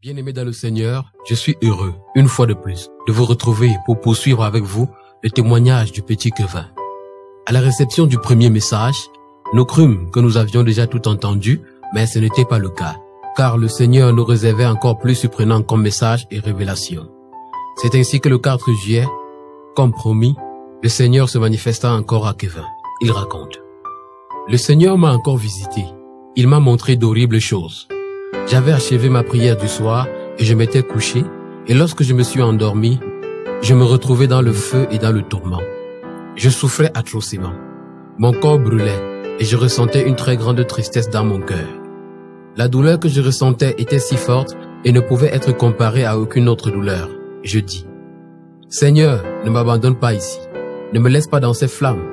Bien-aimés dans le Seigneur, je suis heureux, une fois de plus, de vous retrouver pour poursuivre avec vous le témoignage du petit Kevin. À la réception du premier message, nous crûmes que nous avions déjà tout entendu, mais ce n'était pas le cas, car le Seigneur nous réservait encore plus surprenant comme message et révélation. C'est ainsi que le 4 juillet, comme promis, le Seigneur se manifesta encore à Kevin. Il raconte. Le Seigneur m'a encore visité. Il m'a montré d'horribles choses. J'avais achevé ma prière du soir et je m'étais couché, et lorsque je me suis endormi, je me retrouvais dans le feu et dans le tourment. Je souffrais atrocement. Mon corps brûlait et je ressentais une très grande tristesse dans mon cœur. La douleur que je ressentais était si forte et ne pouvait être comparée à aucune autre douleur. Je dis, Seigneur, ne m'abandonne pas ici. Ne me laisse pas dans ces flammes.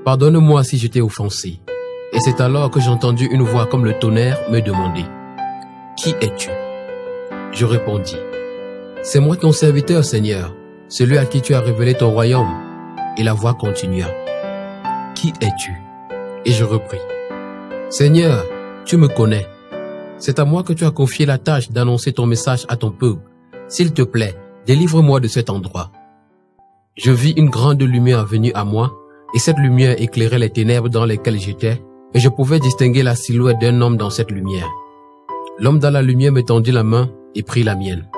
Pardonne-moi si je t'ai offensé. Et c'est alors que j'ai entendu une voix comme le tonnerre me demander, qui es-tu? Je répondis, c'est moi ton serviteur, Seigneur, celui à qui tu as révélé ton royaume. Et la voix continua, qui es-tu? Et je repris, Seigneur, tu me connais. C'est à moi que tu as confié la tâche d'annoncer ton message à ton peuple. S'il te plaît, délivre-moi de cet endroit. Je vis une grande lumière venue à moi, et cette lumière éclairait les ténèbres dans lesquelles j'étais, et je pouvais distinguer la silhouette d'un homme dans cette lumière. L'homme dans la lumière me tendit la main et prit la mienne.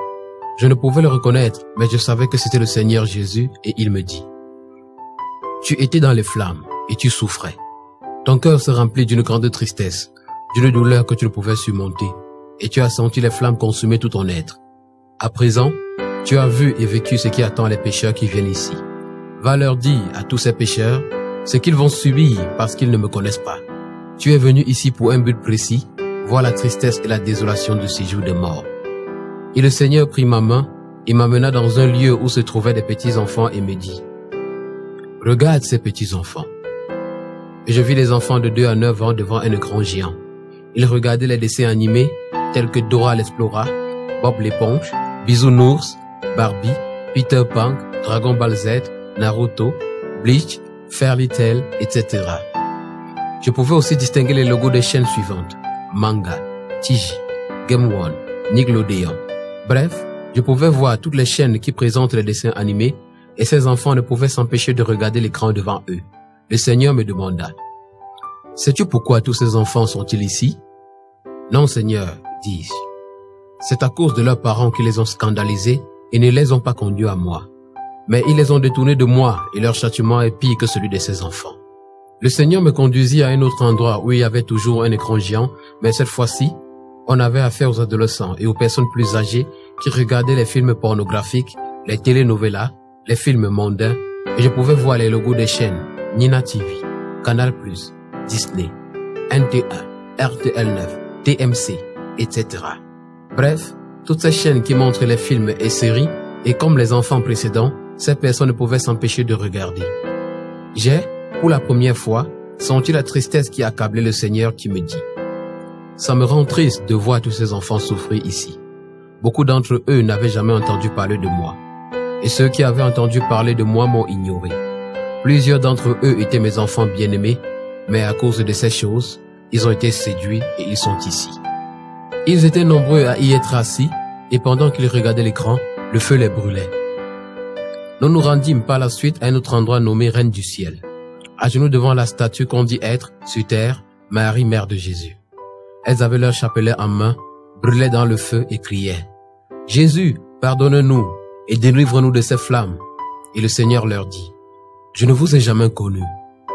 Je ne pouvais le reconnaître, mais je savais que c'était le Seigneur Jésus, et il me dit, tu étais dans les flammes, et tu souffrais. Ton cœur se remplit d'une grande tristesse, d'une douleur que tu ne pouvais surmonter, et tu as senti les flammes consumer tout ton être. À présent, tu as vu et vécu ce qui attend les pécheurs qui viennent ici. Va leur dire à tous ces pécheurs ce qu'ils vont subir parce qu'ils ne me connaissent pas. Tu es venu ici pour un but précis, voir la tristesse et la désolation du séjour des morts. Et le Seigneur prit ma main et m'amena dans un lieu où se trouvaient des petits enfants et me dit, regarde ces petits enfants. Et je vis les enfants de 2 à 9 ans devant un grand géant. Ils regardaient les dessins animés tels que Dora l'Explorer, Bob l'éponge, Bisounours, Barbie, Peter Pan, Dragon Ball Z, Naruto, Bleach, Fairy Tail, etc. Je pouvais aussi distinguer les logos des chaînes suivantes. Manga, TG, Game One, Nickelodeon. Bref, je pouvais voir toutes les chaînes qui présentent les dessins animés et ces enfants ne pouvaient s'empêcher de regarder l'écran devant eux. Le Seigneur me demanda, sais-tu pourquoi tous ces enfants sont-ils ici? Non, Seigneur, dis-je. C'est à cause de leurs parents qui les ont scandalisés et ne les ont pas conduits à moi. Mais ils les ont détournés de moi et leur châtiment est pire que celui de ces enfants. Le Seigneur me conduisit à un autre endroit où il y avait toujours un écran géant, mais cette fois-ci, on avait affaire aux adolescents et aux personnes plus âgées qui regardaient les films pornographiques, les telenovelas, les films mondains, et je pouvais voir les logos des chaînes Nina TV, Canal+, Disney, NT1, RTL9, TMC, etc. Bref, toutes ces chaînes qui montrent les films et séries, et comme les enfants précédents, ces personnes ne pouvaient s'empêcher de regarder. J'ai, pour la première fois, senti la tristesse qui accablait le Seigneur qui me dit, ça me rend triste de voir tous ces enfants souffrir ici. Beaucoup d'entre eux n'avaient jamais entendu parler de moi. Et ceux qui avaient entendu parler de moi m'ont ignoré. Plusieurs d'entre eux étaient mes enfants bien-aimés, mais à cause de ces choses, ils ont été séduits et ils sont ici. Ils étaient nombreux à y être assis, et pendant qu'ils regardaient l'écran, le feu les brûlait. Nous nous rendîmes par la suite à un autre endroit nommé Reine du Ciel. À genoux devant la statue qu'on dit être, sur terre, Marie, mère de Jésus. Elles avaient leur chapelet en main, brûlaient dans le feu et criaient, « Jésus, pardonne-nous et délivre-nous de ces flammes. » Et le Seigneur leur dit, « Je ne vous ai jamais connus,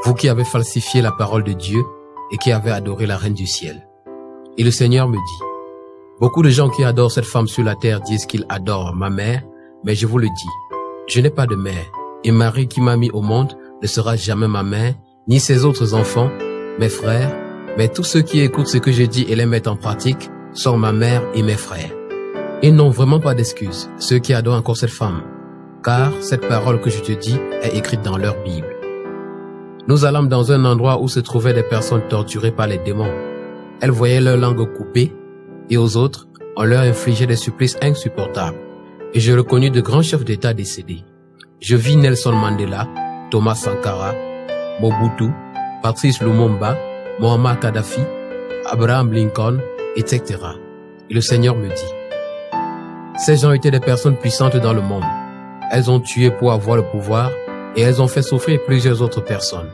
vous qui avez falsifié la parole de Dieu et qui avez adoré la Reine du Ciel. » Et le Seigneur me dit, « Beaucoup de gens qui adorent cette femme sur la terre disent qu'ils adorent ma mère, mais je vous le dis, je n'ai pas de mère, et Marie qui m'a mis au monde ne sera jamais ma mère, ni ses autres enfants, mes frères, mais tous ceux qui écoutent ce que je dis et les mettent en pratique sont ma mère et mes frères. Ils n'ont vraiment pas d'excuses, ceux qui adorent encore cette femme, car cette parole que je te dis est écrite dans leur Bible. » Nous allâmes dans un endroit où se trouvaient des personnes torturées par les démons. Elles voyaient leur langue coupée, et aux autres, on leur infligeait des supplices insupportables. Et je reconnus de grands chefs d'État décédés. Je vis Nelson Mandela, Thomas Sankara, Mobutu, Patrice Lumumba, Muammar Kadhafi, Abraham Lincoln, etc. Et le Seigneur me dit, Ces gens étaient des personnes puissantes dans le monde. Elles ont tué pour avoir le pouvoir et elles ont fait souffrir plusieurs autres personnes.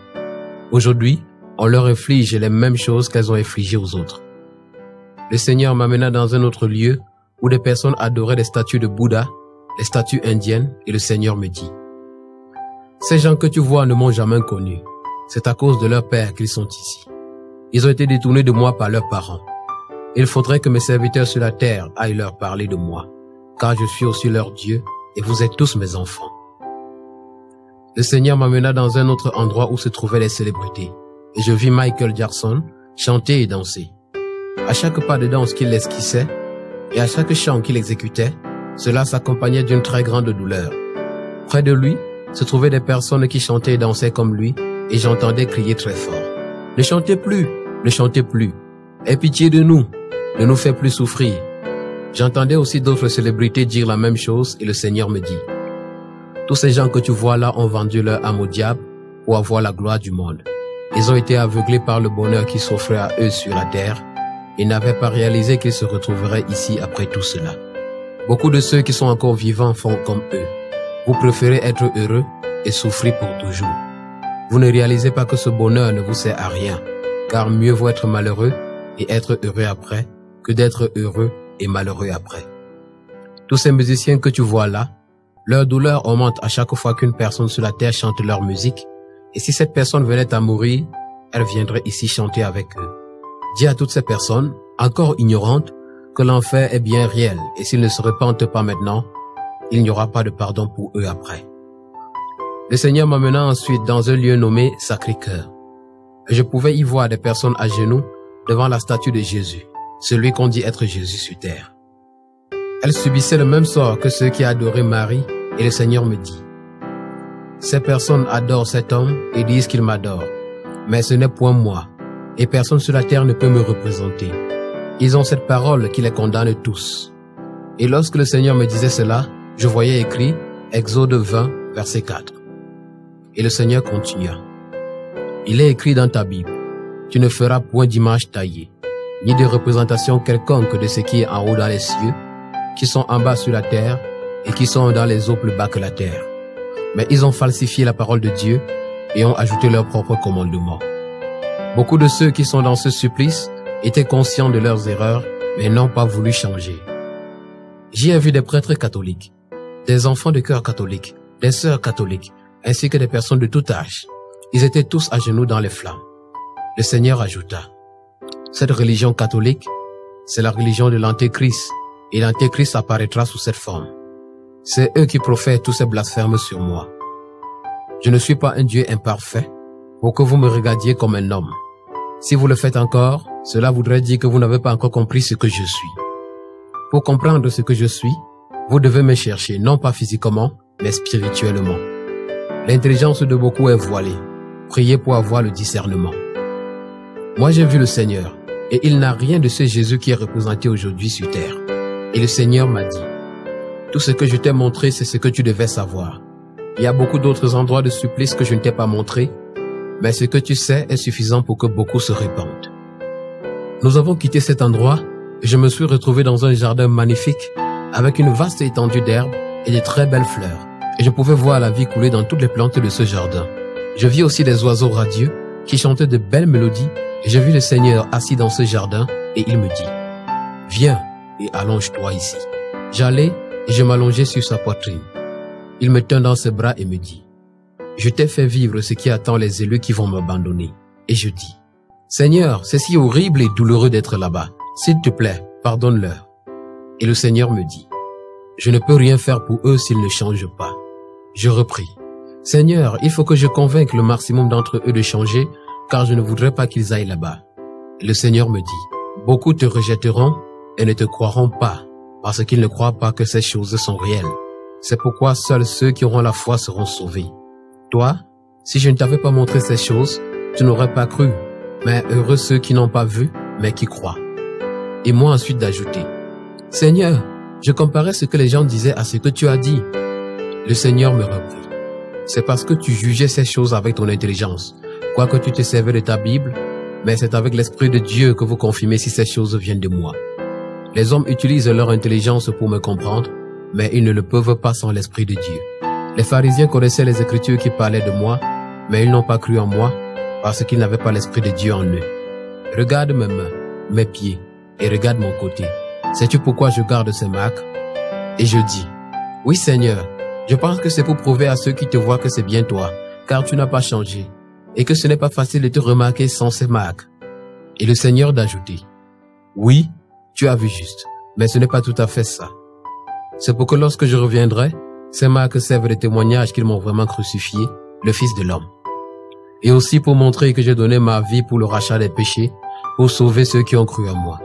Aujourd'hui, on leur inflige les mêmes choses qu'elles ont infligées aux autres. Le Seigneur m'amena dans un autre lieu où des personnes adoraient des statues de Bouddha, les statues indiennes, et le Seigneur me dit: ces gens que tu vois ne m'ont jamais connu. C'est à cause de leur père qu'ils sont ici. Ils ont été détournés de moi par leurs parents. Il faudrait que mes serviteurs sur la terre aillent leur parler de moi, car je suis aussi leur Dieu et vous êtes tous mes enfants. Le Seigneur m'amena dans un autre endroit où se trouvaient les célébrités, et je vis Michael Jackson chanter et danser. À chaque pas de danse qu'il esquissait, et à chaque chant qu'il exécutait, cela s'accompagnait d'une très grande douleur. Près de lui, se trouvaient des personnes qui chantaient et dansaient comme lui, et j'entendais crier très fort: ne chantez plus, ne chantez plus. Aie pitié de nous, ne nous fais plus souffrir. J'entendais aussi d'autres célébrités dire la même chose et le Seigneur me dit: tous ces gens que tu vois là ont vendu leur âme au diable pour avoir la gloire du monde. Ils ont été aveuglés par le bonheur qui s'offrait à eux sur la terre et n'avaient pas réalisé qu'ils se retrouveraient ici après tout cela. Beaucoup de ceux qui sont encore vivants font comme eux. Vous préférez être heureux et souffrir pour toujours. Vous ne réalisez pas que ce bonheur ne vous sert à rien, car mieux vaut être malheureux et être heureux après que d'être heureux et malheureux après. Tous ces musiciens que tu vois là, leur douleur augmente à chaque fois qu'une personne sur la terre chante leur musique, et si cette personne venait à mourir, elle viendrait ici chanter avec eux. Dis à toutes ces personnes, encore ignorantes, que l'enfer est bien réel, et s'ils ne se repentent pas maintenant, il n'y aura pas de pardon pour eux après. Le Seigneur m'amena ensuite dans un lieu nommé Sacré-Cœur. Je pouvais y voir des personnes à genoux devant la statue de Jésus, celui qu'on dit être Jésus sur terre. Elles subissaient le même sort que ceux qui adoraient Marie, et le Seigneur me dit: ces personnes adorent cet homme et disent qu'il m'adore, mais ce n'est point moi, et personne sur la terre ne peut me représenter. Ils ont cette parole qui les condamne tous. Et lorsque le Seigneur me disait cela, je voyais écrit Exode 20, verset 4. Et le Seigneur continua: il est écrit dans ta Bible, tu ne feras point d'image taillée, ni de représentation quelconque de ce qui est en haut dans les cieux, qui sont en bas sur la terre, et qui sont dans les eaux plus bas que la terre. Mais ils ont falsifié la parole de Dieu, et ont ajouté leurs propres commandements. Beaucoup de ceux qui sont dans ce supplice étaient conscients de leurs erreurs, mais n'ont pas voulu changer. J'y ai vu des prêtres catholiques, des enfants de cœur catholiques, des sœurs catholiques, ainsi que des personnes de tout âge. Ils étaient tous à genoux dans les flammes. Le Seigneur ajouta: cette religion catholique, c'est la religion de l'Antéchrist, et l'Antéchrist apparaîtra sous cette forme. C'est eux qui profèrent tous ces blasphèmes sur moi. Je ne suis pas un Dieu imparfait pour que vous me regardiez comme un homme. Si vous le faites encore, cela voudrait dire que vous n'avez pas encore compris ce que je suis. Pour comprendre ce que je suis, vous devez me chercher, non pas physiquement, mais spirituellement. L'intelligence de beaucoup est voilée. Priez pour avoir le discernement. Moi j'ai vu le Seigneur, et il n'a rien de ce Jésus qui est représenté aujourd'hui sur terre. Et le Seigneur m'a dit: tout ce que je t'ai montré, c'est ce que tu devais savoir. Il y a beaucoup d'autres endroits de supplice que je ne t'ai pas montré, mais ce que tu sais est suffisant pour que beaucoup se répandent. Nous avons quitté cet endroit et je me suis retrouvé dans un jardin magnifique avec une vaste étendue d'herbes et de très belles fleurs. Et je pouvais voir la vie couler dans toutes les plantes de ce jardin. Je vis aussi des oiseaux radieux qui chantaient de belles mélodies et j'ai vu le Seigneur assis dans ce jardin et il me dit: viens et allonge-toi ici. J'allai et je m'allongeai sur sa poitrine. Il me tint dans ses bras et me dit: je t'ai fait vivre ce qui attend les élus qui vont m'abandonner. Et je dis: Seigneur, c'est si horrible et douloureux d'être là-bas. S'il te plaît, pardonne-leur. Et le Seigneur me dit: je ne peux rien faire pour eux s'ils ne changent pas. Je repris: Seigneur, il faut que je convainque le maximum d'entre eux de changer, car je ne voudrais pas qu'ils aillent là-bas. Et le Seigneur me dit: beaucoup te rejetteront et ne te croiront pas, parce qu'ils ne croient pas que ces choses sont réelles. C'est pourquoi seuls ceux qui auront la foi seront sauvés. Toi, si je ne t'avais pas montré ces choses, tu n'aurais pas cru, mais heureux ceux qui n'ont pas vu, mais qui croient. Et moi ensuite d'ajouter: Seigneur, je comparais ce que les gens disaient à ce que tu as dit. Le Seigneur me reprit: c'est parce que tu jugeais ces choses avec ton intelligence, quoique tu te servais de ta Bible, mais c'est avec l'Esprit de Dieu que vous confirmez si ces choses viennent de moi. Les hommes utilisent leur intelligence pour me comprendre, mais ils ne le peuvent pas sans l'Esprit de Dieu. Les pharisiens connaissaient les Écritures qui parlaient de moi, mais ils n'ont pas cru en moi parce qu'ils n'avaient pas l'Esprit de Dieu en eux. Regarde mes mains, mes pieds, et regarde mon côté. Sais-tu pourquoi je garde ces marques? Et je dis, oui Seigneur, je pense que c'est pour prouver à ceux qui te voient que c'est bien toi, car tu n'as pas changé, et que ce n'est pas facile de te remarquer sans ces marques. Et le Seigneur d'ajouter, oui, tu as vu juste, mais ce n'est pas tout à fait ça. C'est pour que lorsque je reviendrai, ces marques servent de témoignage qu'ils m'ont vraiment crucifié, le Fils de l'homme. Et aussi pour montrer que j'ai donné ma vie pour le rachat des péchés, pour sauver ceux qui ont cru en moi.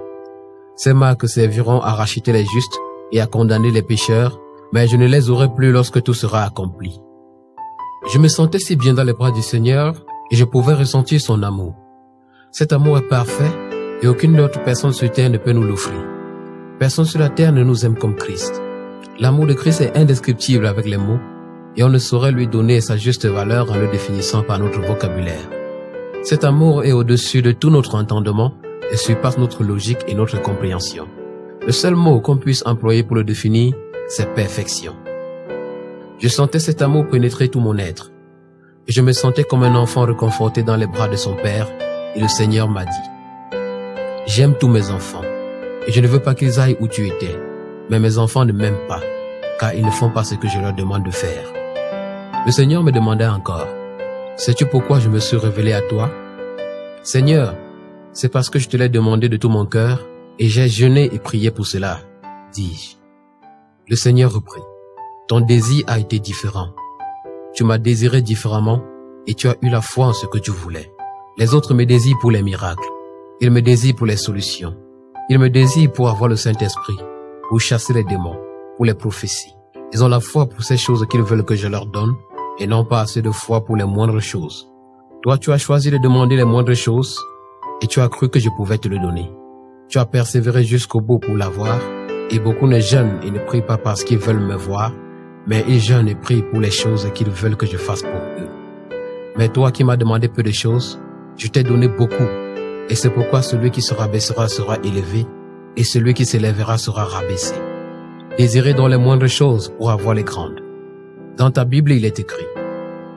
Ces marques serviront à racheter les justes et à condamner les pécheurs, mais je ne les aurai plus lorsque tout sera accompli. Je me sentais si bien dans les bras du Seigneur et je pouvais ressentir son amour. Cet amour est parfait et aucune autre personne sur terre ne peut nous l'offrir. Personne sur la terre ne nous aime comme Christ. L'amour de Christ est indescriptible avec les mots et on ne saurait lui donner sa juste valeur en le définissant par notre vocabulaire. Cet amour est au-dessus de tout notre entendement et surpasse notre logique et notre compréhension. Le seul mot qu'on puisse employer pour le définir, c'est perfection. Je sentais cet amour pénétrer tout mon être. Et je me sentais comme un enfant réconforté dans les bras de son père et le Seigneur m'a dit, j'aime tous mes enfants et je ne veux pas qu'ils aillent où tu étais, mais mes enfants ne m'aiment pas car ils ne font pas ce que je leur demande de faire. Le Seigneur me demandait encore, sais-tu pourquoi je me suis révélé à toi? Seigneur, c'est parce que je te l'ai demandé de tout mon cœur et j'ai jeûné et prié pour cela, dis-je. Le Seigneur reprit, ton désir a été différent. Tu m'as désiré différemment et tu as eu la foi en ce que tu voulais. Les autres me désirent pour les miracles. Ils me désirent pour les solutions. Ils me désirent pour avoir le Saint-Esprit, pour chasser les démons, pour les prophéties. Ils ont la foi pour ces choses qu'ils veulent que je leur donne et non pas assez de foi pour les moindres choses. Toi, tu as choisi de demander les moindres choses et tu as cru que je pouvais te le donner. Tu as persévéré jusqu'au bout pour l'avoir et beaucoup ne jeûnent et ne prient pas parce qu'ils veulent me voir, mais ils jeûnent et prient pour les choses qu'ils veulent que je fasse pour eux. Mais toi qui m'as demandé peu de choses, je t'ai donné beaucoup et c'est pourquoi celui qui se rabaissera sera élevé et celui qui s'élèvera sera rabaissé. Désirez donc les moindres choses pour avoir les grandes. Dans ta Bible, il est écrit,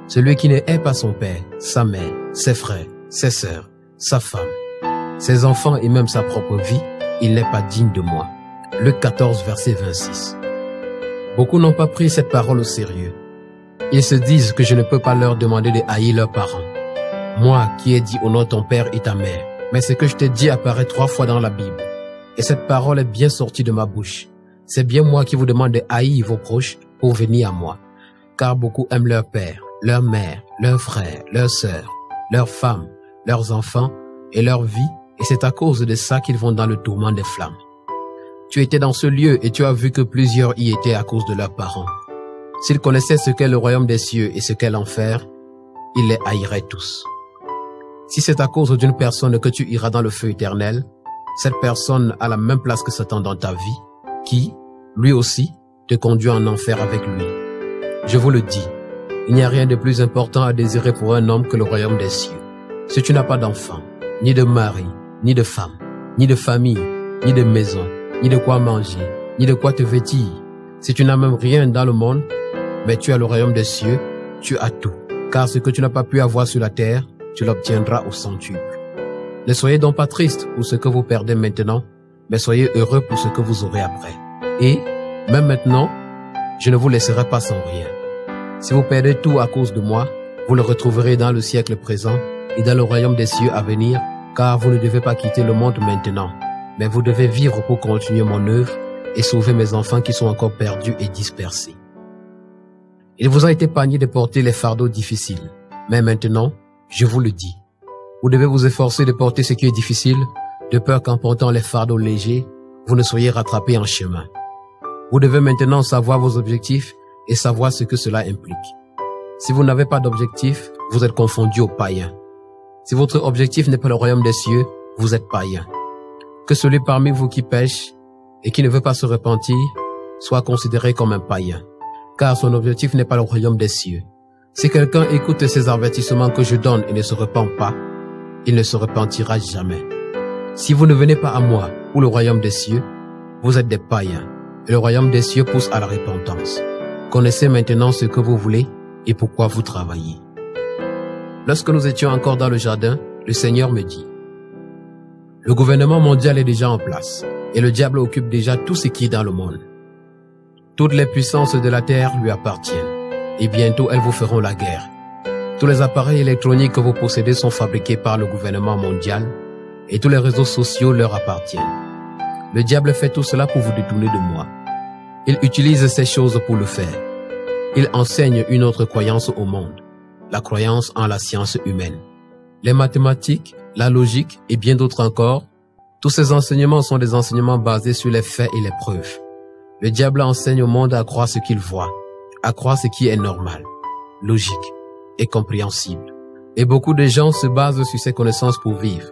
celui qui ne hait pas son père, sa mère, ses frères, ses sœurs, sa femme, ses enfants et même sa propre vie, il n'est pas digne de moi. Luc 14, verset 26. Beaucoup n'ont pas pris cette parole au sérieux. Ils se disent que je ne peux pas leur demander de haïr leurs parents. Moi qui ai dit honore ton père et ta mère, mais ce que je t'ai dit apparaît 3 fois dans la Bible. Et cette parole est bien sortie de ma bouche. C'est bien moi qui vous demande de haïr vos proches pour venir à moi. Car beaucoup aiment leur père, leur mère, leurs frères, leurs sœurs, leurs femmes, leurs enfants et leur vie, et c'est à cause de ça qu'ils vont dans le tourment des flammes. Tu étais dans ce lieu et tu as vu que plusieurs y étaient à cause de leurs parents. S'ils connaissaient ce qu'est le royaume des cieux et ce qu'est l'enfer, ils les haïraient tous. Si c'est à cause d'une personne que tu iras dans le feu éternel, cette personne a la même place que Satan dans ta vie, qui, lui aussi, te conduit en enfer avec lui. Je vous le dis, il n'y a rien de plus important à désirer pour un homme que le royaume des cieux. Si tu n'as pas d'enfant, ni de mari, ni de femme, ni de famille, ni de maison, ni de quoi manger, ni de quoi te vêtir, si tu n'as même rien dans le monde, mais tu as le royaume des cieux, tu as tout. Car ce que tu n'as pas pu avoir sur la terre, tu l'obtiendras au centuple. Ne soyez donc pas tristes pour ce que vous perdez maintenant, mais soyez heureux pour ce que vous aurez après. Et, même maintenant, je ne vous laisserai pas sans rien. Si vous perdez tout à cause de moi, vous le retrouverez dans le siècle présent et dans le royaume des cieux à venir, car vous ne devez pas quitter le monde maintenant, mais vous devez vivre pour continuer mon œuvre et sauver mes enfants qui sont encore perdus et dispersés. Il vous a été épargné de porter les fardeaux difficiles, mais maintenant, je vous le dis, vous devez vous efforcer de porter ce qui est difficile, de peur qu'en portant les fardeaux légers, vous ne soyez rattrapés en chemin. Vous devez maintenant savoir vos objectifs et savoir ce que cela implique. Si vous n'avez pas d'objectif, vous êtes confondu aux païens. Si votre objectif n'est pas le royaume des cieux, vous êtes païen. Que celui parmi vous qui pêche et qui ne veut pas se repentir soit considéré comme un païen, car son objectif n'est pas le royaume des cieux. Si quelqu'un écoute ces avertissements que je donne et ne se repent pas, il ne se repentira jamais. Si vous ne venez pas à moi pour le royaume des cieux, vous êtes des païens, et le royaume des cieux pousse à la repentance. Connaissez maintenant ce que vous voulez et pourquoi vous travaillez. Lorsque nous étions encore dans le jardin, le Seigneur me dit, le gouvernement mondial est déjà en place, et le diable occupe déjà tout ce qui est dans le monde. Toutes les puissances de la terre lui appartiennent, et bientôt elles vous feront la guerre. Tous les appareils électroniques que vous possédez sont fabriqués par le gouvernement mondial, et tous les réseaux sociaux leur appartiennent. Le diable fait tout cela pour vous détourner de moi. Il utilise ces choses pour le faire. Il enseigne une autre croyance au monde, la croyance en la science humaine. Les mathématiques, la logique et bien d'autres encore, tous ces enseignements sont des enseignements basés sur les faits et les preuves. Le diable enseigne au monde à croire ce qu'il voit, à croire ce qui est normal, logique et compréhensible. Et beaucoup de gens se basent sur ces connaissances pour vivre.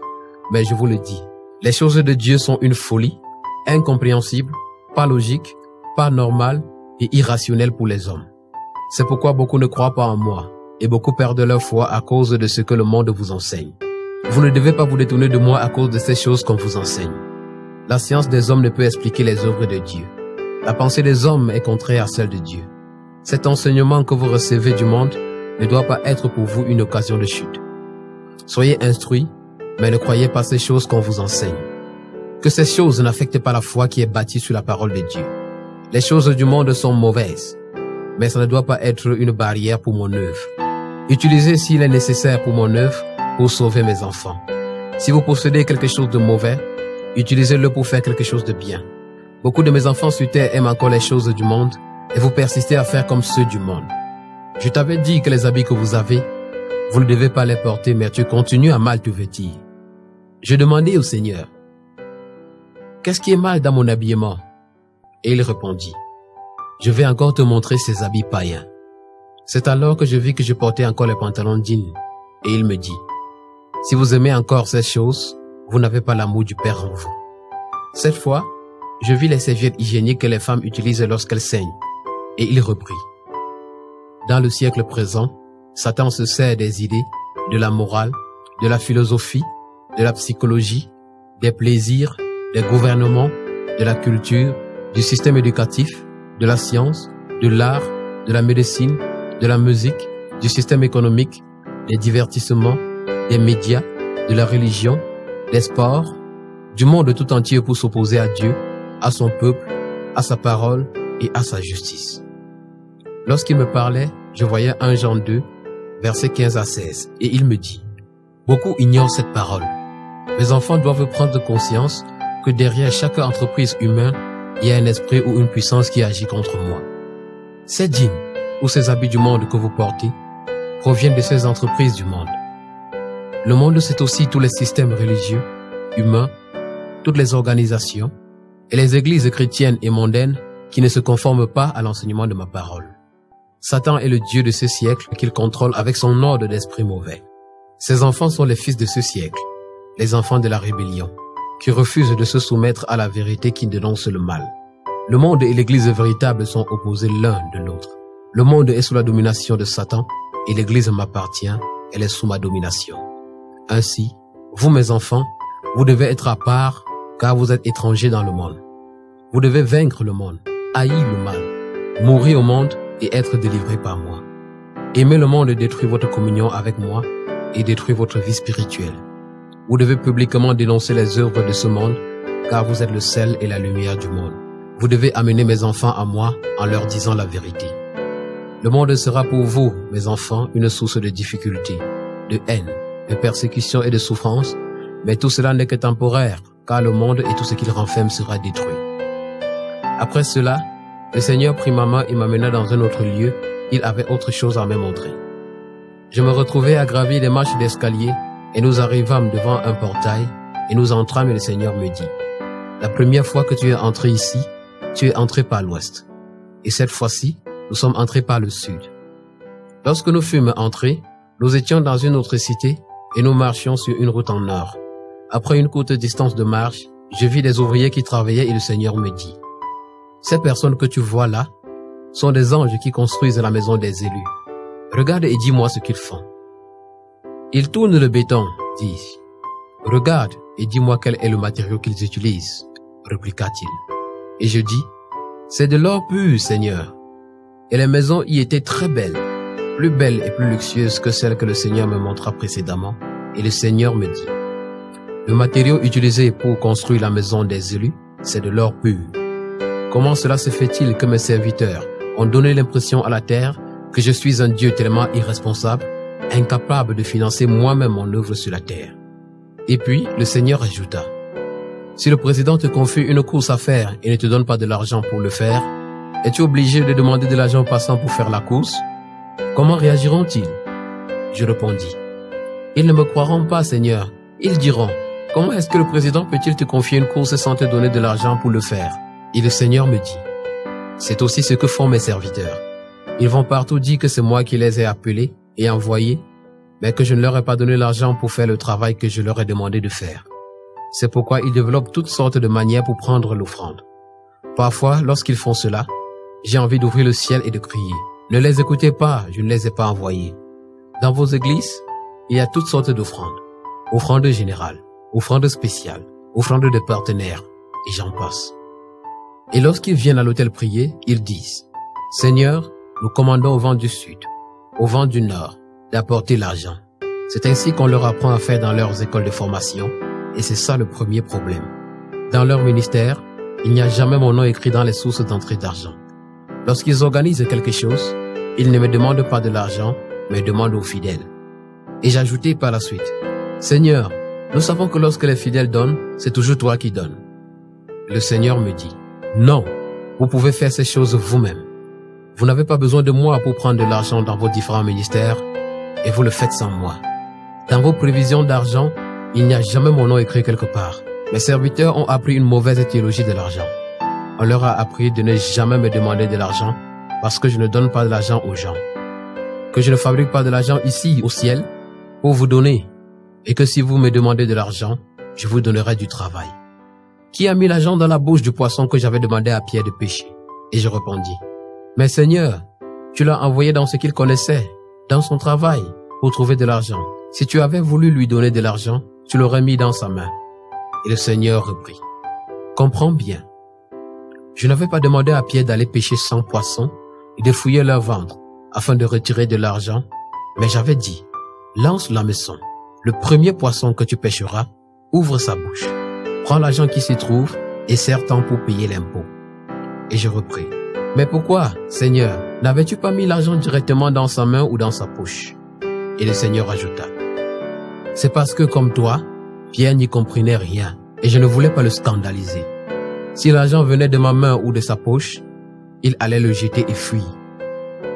Mais je vous le dis, les choses de Dieu sont une folie, incompréhensible, pas logique, pas normale et irrationnelle pour les hommes. C'est pourquoi beaucoup ne croient pas en moi et beaucoup perdent leur foi à cause de ce que le monde vous enseigne. Vous ne devez pas vous détourner de moi à cause de ces choses qu'on vous enseigne. La science des hommes ne peut expliquer les œuvres de Dieu. La pensée des hommes est contraire à celle de Dieu. Cet enseignement que vous recevez du monde ne doit pas être pour vous une occasion de chute. Soyez instruits, mais ne croyez pas ces choses qu'on vous enseigne. Que ces choses n'affectent pas la foi qui est bâtie sur la parole de Dieu. Les choses du monde sont mauvaises, mais ça ne doit pas être une barrière pour mon œuvre. Utilisez s'il est nécessaire pour mon œuvre pour sauver mes enfants. Si vous possédez quelque chose de mauvais, utilisez-le pour faire quelque chose de bien. Beaucoup de mes enfants sur terre aiment encore les choses du monde et vous persistez à faire comme ceux du monde. Je t'avais dit que les habits que vous avez, vous ne devez pas les porter, mais tu continues à mal te vêtir. Je demandai au Seigneur, qu'est-ce qui est mal dans mon habillement? Et il répondit, je vais encore te montrer ces habits païens. C'est alors que je vis que je portais encore les pantalons jeans. Et il me dit, si vous aimez encore ces choses, vous n'avez pas l'amour du Père en vous. Cette fois, je vis les serviettes hygiéniques que les femmes utilisent lorsqu'elles saignent. Et il reprit, dans le siècle présent, Satan se sert des idées, de la morale, de la philosophie, de la psychologie, des plaisirs, des gouvernements, de la culture, du système éducatif, de la science, de l'art, de la médecine, de la musique, du système économique, des divertissements, des médias, de la religion, des sports, du monde tout entier pour s'opposer à Dieu, à son peuple, à sa parole et à sa justice. Lorsqu'il me parlait, je voyais 1 Jean 2, versets 15 à 16, et il me dit, beaucoup ignorent cette parole. Mes enfants doivent prendre conscience que derrière chaque entreprise humaine, il y a un esprit ou une puissance qui agit contre moi. Ces jeans ou ces habits du monde que vous portez proviennent de ces entreprises du monde. Le monde, c'est aussi tous les systèmes religieux, humains, toutes les organisations et les églises chrétiennes et mondaines qui ne se conforment pas à l'enseignement de ma parole. Satan est le Dieu de ce siècle qu'il contrôle avec son ordre d'esprit mauvais. Ses enfants sont les fils de ce siècle, les enfants de la rébellion, qui refusent de se soumettre à la vérité qui dénonce le mal. Le monde et l'église véritable sont opposés l'un de l'autre. Le monde est sous la domination de Satan et l'église m'appartient, elle est sous ma domination. Ainsi, vous mes enfants, vous devez être à part car vous êtes étrangers dans le monde. Vous devez vaincre le monde, haïr le mal, mourir au monde et être délivrés par moi. Aimer le monde détruit votre communion avec moi et détruit votre vie spirituelle. Vous devez publiquement dénoncer les œuvres de ce monde car vous êtes le sel et la lumière du monde. Vous devez amener mes enfants à moi en leur disant la vérité. Le monde sera pour vous, mes enfants, une source de difficultés, de haine, de persécution et de souffrance, mais tout cela n'est que temporaire, car le monde et tout ce qu'il renferme sera détruit. Après cela, le Seigneur prit ma main et m'amena dans un autre lieu, il avait autre chose à me montrer. Je me retrouvais à gravir des marches d'escalier, et nous arrivâmes devant un portail, et nous entrâmes et le Seigneur me dit, la première fois que tu es entré ici, tu es entré par l'ouest, et cette fois-ci, nous sommes entrés par le sud. Lorsque nous fûmes entrés, nous étions dans une autre cité et nous marchions sur une route en nord. Après une courte distance de marche, je vis des ouvriers qui travaillaient et le Seigneur me dit, ces personnes que tu vois là sont des anges qui construisent la maison des élus. Regarde et dis-moi ce qu'ils font. Ils tournent le béton, dis-je. Regarde et dis-moi quel est le matériau qu'ils utilisent, répliqua-t-il. Et je dis, c'est de l'or pur, Seigneur. Et les maisons y étaient très belles, plus belles et plus luxueuses que celles que le Seigneur me montra précédemment. Et le Seigneur me dit, le matériau utilisé pour construire la maison des élus, c'est de l'or pur. Comment cela se fait-il que mes serviteurs ont donné l'impression à la terre que je suis un Dieu tellement irresponsable, incapable de financer moi-même mon œuvre sur la terre? Et puis, le Seigneur ajouta, si le président te confie une course à faire et ne te donne pas de l'argent pour le faire, es-tu obligé de demander de l'argent aux passants pour faire la course? Comment réagiront-ils? Je répondis, ils ne me croiront pas, Seigneur. Ils diront, comment est-ce que le président peut-il te confier une course sans te donner de l'argent pour le faire? Et le Seigneur me dit, c'est aussi ce que font mes serviteurs. Ils vont partout dire que c'est moi qui les ai appelés et envoyés, mais que je ne leur ai pas donné l'argent pour faire le travail que je leur ai demandé de faire. C'est pourquoi ils développent toutes sortes de manières pour prendre l'offrande. Parfois, lorsqu'ils font cela, j'ai envie d'ouvrir le ciel et de crier, ne les écoutez pas, je ne les ai pas envoyés. Dans vos églises, il y a toutes sortes d'offrandes. Offrandes générales, offrandes spéciales, offrandes de partenaires, et j'en passe. Et lorsqu'ils viennent à l'autel prier, ils disent, Seigneur, nous commandons au vent du sud, au vent du nord, d'apporter l'argent. C'est ainsi qu'on leur apprend à faire dans leurs écoles de formation, et c'est ça le premier problème. Dans leur ministère, il n'y a jamais mon nom écrit dans les sources d'entrée d'argent. Lorsqu'ils organisent quelque chose, ils ne me demandent pas de l'argent, mais demandent aux fidèles. Et j'ajoutai par la suite, Seigneur, nous savons que lorsque les fidèles donnent, c'est toujours toi qui donnes. Le Seigneur me dit, non, vous pouvez faire ces choses vous-même. Vous n'avez pas besoin de moi pour prendre de l'argent dans vos différents ministères, et vous le faites sans moi. Dans vos prévisions d'argent, il n'y a jamais mon nom écrit quelque part. Mes serviteurs ont appris une mauvaise théologie de l'argent. On leur a appris de ne jamais me demander de l'argent parce que je ne donne pas de l'argent aux gens. Que je ne fabrique pas de l'argent ici au ciel pour vous donner et que si vous me demandez de l'argent, je vous donnerai du travail. Qui a mis l'argent dans la bouche du poisson que j'avais demandé à Pierre de pêcher? Et je répondis, mais Seigneur, tu l'as envoyé dans ce qu'il connaissait, dans son travail, pour trouver de l'argent. Si tu avais voulu lui donner de l'argent, tu l'aurais mis dans sa main. Et le Seigneur reprit, comprends bien. Je n'avais pas demandé à Pierre d'aller pêcher 100 poissons et de fouiller leur ventre afin de retirer de l'argent, mais j'avais dit, lance l'hameçon. Le premier poisson que tu pêcheras, ouvre sa bouche. Prends l'argent qui s'y trouve et serre-t'en pour payer l'impôt. Et je repris, mais pourquoi, Seigneur, n'avais-tu pas mis l'argent directement dans sa main ou dans sa poche? Et le Seigneur ajouta, c'est parce que comme toi, Pierre n'y comprenait rien et je ne voulais pas le scandaliser. Si l'argent venait de ma main ou de sa poche, il allait le jeter et fuir.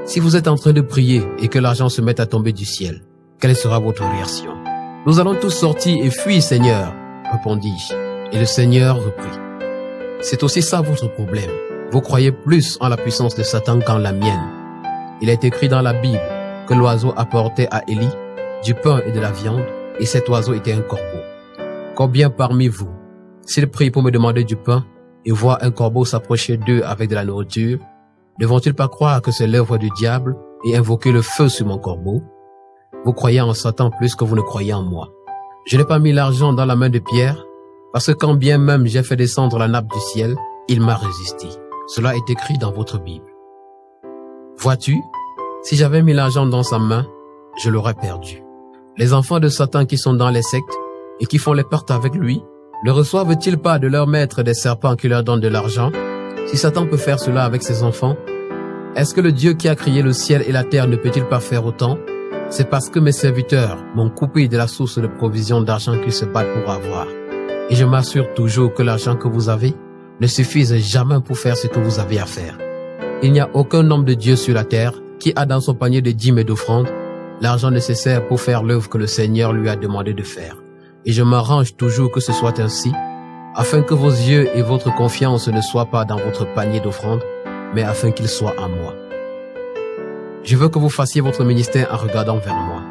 Si vous êtes en train de prier et que l'argent se met à tomber du ciel, quelle sera votre réaction? Nous allons tous sortir et fuir, Seigneur, répondis-je. Et le Seigneur reprit, c'est aussi ça votre problème. Vous croyez plus en la puissance de Satan qu'en la mienne. Il est écrit dans la Bible que l'oiseau apportait à Élie du pain et de la viande, et cet oiseau était un corbeau. Combien parmi vous, s'ils prient pour me demander du pain et voient un corbeau s'approcher d'eux avec de la nourriture, ne vont-ils pas croire que c'est l'œuvre du diable et invoquer le feu sur mon corbeau? Vous croyez en Satan plus que vous ne croyez en moi. Je n'ai pas mis l'argent dans la main de Pierre, parce que quand bien même j'ai fait descendre la nappe du ciel, il m'a résisté. Cela est écrit dans votre Bible. Vois-tu, si j'avais mis l'argent dans sa main, je l'aurais perdu. Les enfants de Satan qui sont dans les sectes et qui font les parties avec lui, ne reçoivent-ils pas de leur maître des serpents qui leur donnent de l'argent? Si Satan peut faire cela avec ses enfants, est-ce que le Dieu qui a créé le ciel et la terre ne peut-il pas faire autant? C'est parce que mes serviteurs m'ont coupé de la source de provision d'argent qu'ils se battent pour avoir. Et je m'assure toujours que l'argent que vous avez ne suffise jamais pour faire ce que vous avez à faire. Il n'y a aucun homme de Dieu sur la terre qui a dans son panier de dîmes et d'offrandes l'argent nécessaire pour faire l'œuvre que le Seigneur lui a demandé de faire. Et je m'arrange toujours que ce soit ainsi, afin que vos yeux et votre confiance ne soient pas dans votre panier d'offrandes, mais afin qu'ils soient en moi. Je veux que vous fassiez votre ministère en regardant vers moi,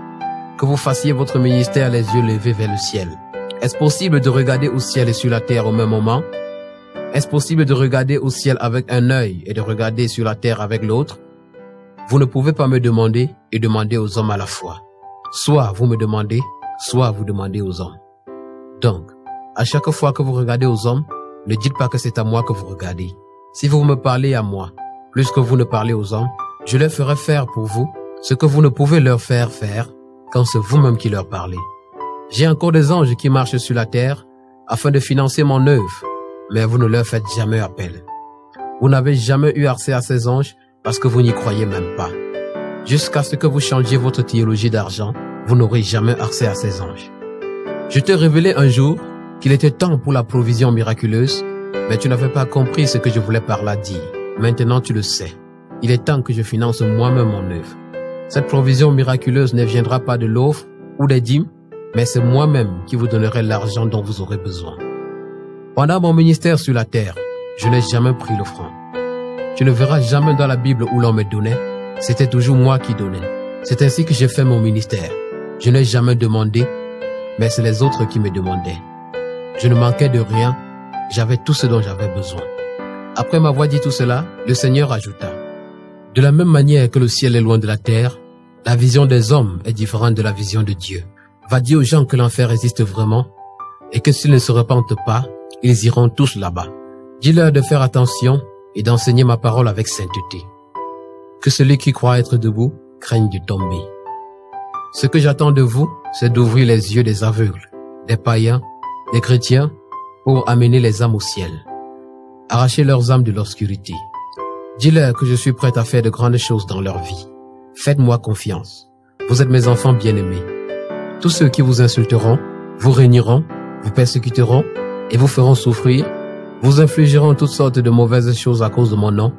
que vous fassiez votre ministère les yeux levés vers le ciel. Est-ce possible de regarder au ciel et sur la terre au même moment? Est-ce possible de regarder au ciel avec un œil et de regarder sur la terre avec l'autre? Vous ne pouvez pas me demander et demander aux hommes à la fois. Soit vous me demandez, soit vous demandez aux hommes. Donc, à chaque fois que vous regardez aux hommes, Ne dites pas que c'est à moi que vous regardez. Si vous me parlez à moi, plus que vous ne parlez aux hommes, je leur ferai faire pour vous ce que vous ne pouvez leur faire faire quand c'est vous-même qui leur parlez. J'ai encore des anges qui marchent sur la terre afin de financer mon œuvre, mais vous ne leur faites jamais appel. Vous n'avez jamais eu accès à ces anges parce que vous n'y croyez même pas. Jusqu'à ce que vous changiez votre théologie d'argent, vous n'aurez jamais accès à ces anges. Je t'ai révélé un jour qu'il était temps pour la provision miraculeuse, mais tu n'avais pas compris ce que je voulais par là dire. Maintenant tu le sais. Il est temps que je finance moi-même mon œuvre. Cette provision miraculeuse ne viendra pas de l'offre ou des dîmes, mais c'est moi-même qui vous donnerai l'argent dont vous aurez besoin. Pendant mon ministère sur la terre, je n'ai jamais pris l'offrande. Tu ne verras jamais dans la Bible où l'on me donnait, c'était toujours moi qui donnais. C'est ainsi que j'ai fait mon ministère. Je n'ai jamais demandé, mais c'est les autres qui me demandaient. Je ne manquais de rien, j'avais tout ce dont j'avais besoin. Après m'avoir dit tout cela, le Seigneur ajouta: de la même manière que le ciel est loin de la terre, la vision des hommes est différente de la vision de Dieu. Va dire aux gens que l'enfer existe vraiment et que s'ils ne se repentent pas, ils iront tous là-bas. Dis-leur de faire attention et d'enseigner ma parole avec sainteté. Que celui qui croit être debout craigne de tomber. Ce que j'attends de vous, c'est d'ouvrir les yeux des aveugles, des païens, des chrétiens, pour amener les âmes au ciel. Arracher leurs âmes de l'obscurité. Dis-leur que je suis prêt à faire de grandes choses dans leur vie. Faites-moi confiance. Vous êtes mes enfants bien-aimés. Tous ceux qui vous insulteront, vous régneront, vous persécuteront et vous feront souffrir, vous infligeront toutes sortes de mauvaises choses à cause de mon nom.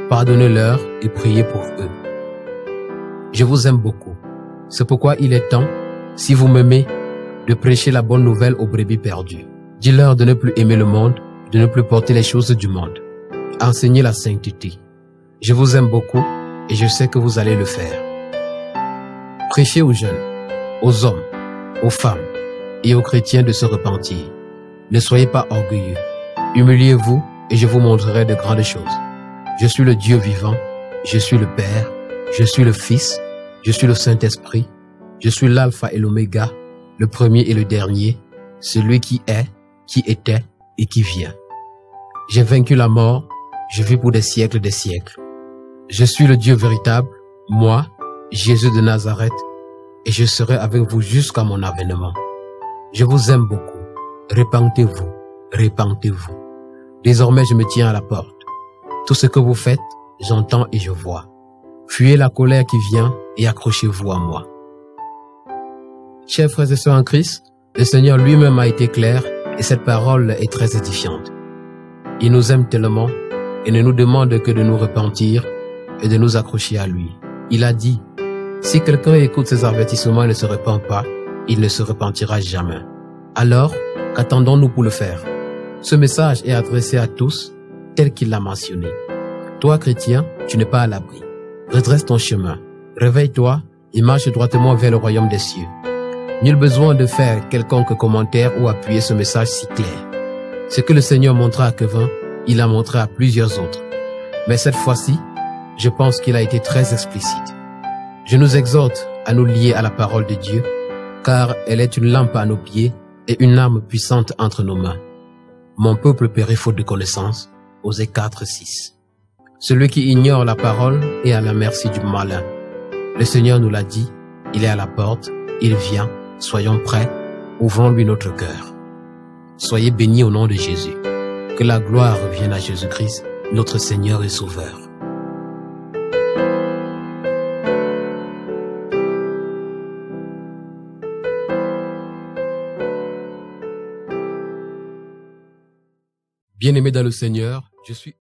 Pardonnez-leur et priez pour eux. Je vous aime beaucoup. C'est pourquoi il est temps, si vous m'aimez, de prêcher la bonne nouvelle aux brebis perdues. Dis-leur de ne plus aimer le monde, de ne plus porter les choses du monde. Enseignez la sainteté. Je vous aime beaucoup et je sais que vous allez le faire. Prêchez aux jeunes, aux hommes, aux femmes et aux chrétiens de se repentir. Ne soyez pas orgueilleux. Humiliez-vous et je vous montrerai de grandes choses. Je suis le Dieu vivant, je suis le Père, je suis le Fils, je suis le Saint-Esprit, je suis l'Alpha et l'Oméga, le premier et le dernier, celui qui est, qui était et qui vient. J'ai vaincu la mort, je vis pour des siècles des siècles. Je suis le Dieu véritable, moi, Jésus de Nazareth, et je serai avec vous jusqu'à mon avènement. Je vous aime beaucoup. Repentez-vous, repentez-vous. Désormais, je me tiens à la porte. Tout ce que vous faites, j'entends et je vois. Fuyez la colère qui vient et accrochez-vous à moi. Chers frères et sœurs en Christ, le Seigneur lui-même a été clair et cette parole est très édifiante. Il nous aime tellement et ne nous demande que de nous repentir et de nous accrocher à lui. Il a dit, si quelqu'un écoute ses avertissements et ne se repent pas, il ne se repentira jamais. Alors, qu'attendons-nous pour le faire? Ce message est adressé à tous, tel qu'il l'a mentionné. Toi, chrétien, tu n'es pas à l'abri. Redresse ton chemin. Réveille-toi et marche droitement vers le royaume des cieux. Nul besoin de faire quelconque commentaire ou appuyer ce message si clair. Ce que le Seigneur montra à Kevin, il a montré à plusieurs autres. Mais cette fois-ci, je pense qu'il a été très explicite. Je nous exhorte à nous lier à la parole de Dieu, car elle est une lampe à nos pieds et une arme puissante entre nos mains. Mon peuple périt faute de connaissance. Osée 4:6. Celui qui ignore la parole est à la merci du malin. Le Seigneur nous l'a dit, il est à la porte, il vient, soyons prêts, ouvrons-lui notre cœur. Soyez bénis au nom de Jésus. Que la gloire revienne à Jésus-Christ, notre Seigneur et Sauveur. Bien-aimé dans le Seigneur, je suis